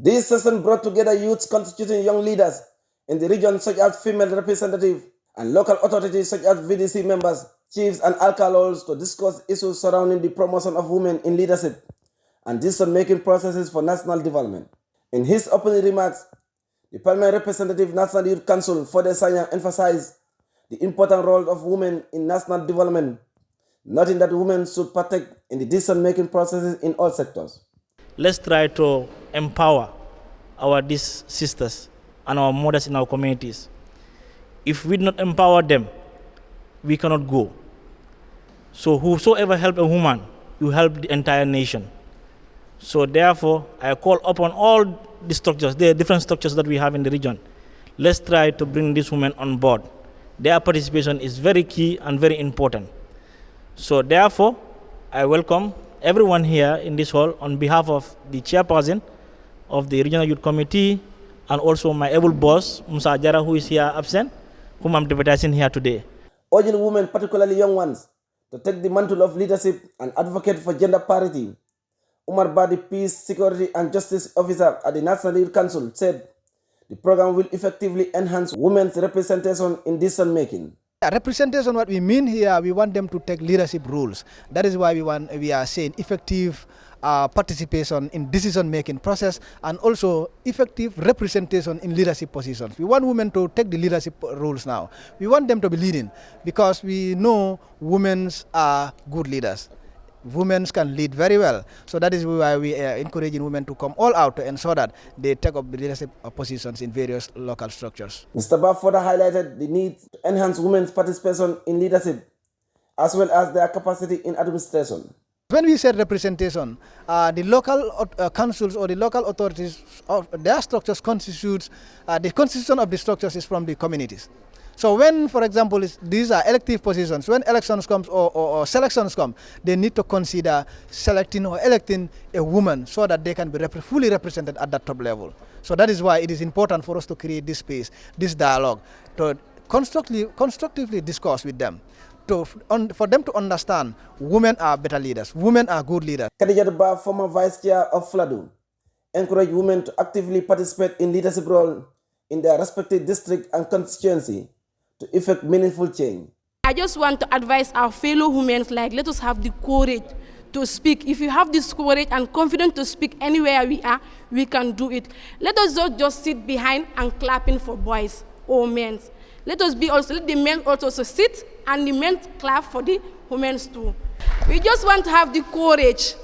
This session brought together youths constituting young leaders in the region such as female representatives and local authorities such as VDC members, chiefs and alcalos to discuss issues surrounding the promotion of women in leadership and decision-making processes for national development. In his opening remarks, the Parliament Representative National Youth Council for the Sanya emphasized the important role of women in national development, noting that women should partake in the decision-making processes in all sectors. Let's try to empower these sisters and our mothers in our communities. If we do not empower them, we cannot go. So whosoever help a woman, you help the entire nation. So therefore, I call upon all the structures, the different structures that we have in the region. Let's try to bring these women on board. Their participation is very key and very important. So therefore, I welcome everyone here in this hall on behalf of the chairperson of the Regional Youth Committee and also my able boss, Musa Jara, who is here absent, whom I'm deputizing here today. Urging women, particularly young ones, to take the mantle of leadership and advocate for gender parity. Umar Badi, Peace, Security and Justice Officer at the National Youth Council, said the program will effectively enhance women's representation in decision-making. Representation, what we mean here, we want them to take leadership roles. That is why we are saying effective participation in decision-making process and also effective representation in leadership positions. We want women to take the leadership roles now. We want them to be leading because we know women are good leaders. Women can lead very well. So that is why we are encouraging women to come all out to ensure that they take up the leadership positions in various local structures. Mr. Ba further highlighted the need to enhance women's participation in leadership as well as their capacity in administration. When we said representation, the local councils or the local authorities, their structures constitutes, the constitution of the structures is from the communities. So when, for example, these are elective positions, when elections come or selections come, they need to consider selecting or electing a woman so that they can be fully represented at that top level. So that is why it is important for us to create this space, this dialogue, to constructively discuss with them, for them to understand women are better leaders, women are good leaders. Khadija Ba, former vice chair of FLADU, encouraged women to actively participate in leadership role in their respective district and constituency to effect meaningful change. I just want to advise our fellow women, let us have the courage to speak. If you have this courage and confidence to speak anywhere we are, we can do it. Let us not just sit behind and clapping for boys or men. Let the men also sit and the men clap for the women too. We just want to have the courage.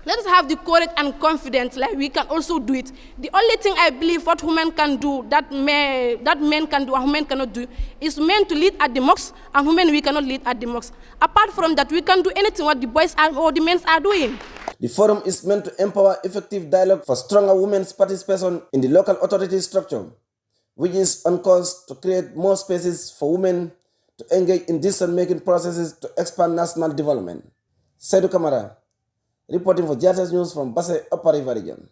Let us have the courage and confidence, we can also do it. The only thing I believe what women can do, that men can do and women cannot do, is men to lead at the mosque and women we cannot lead at the mosque. Apart from that, we can do anything what the boys or the men are doing. The forum is meant to empower effective dialogue for stronger women's participation in the local authority structure, which is on course to create more spaces for women to engage in decision-making processes to expand national development. Saidou Kamara, reporting for GRTS News from Basse Upper River Region.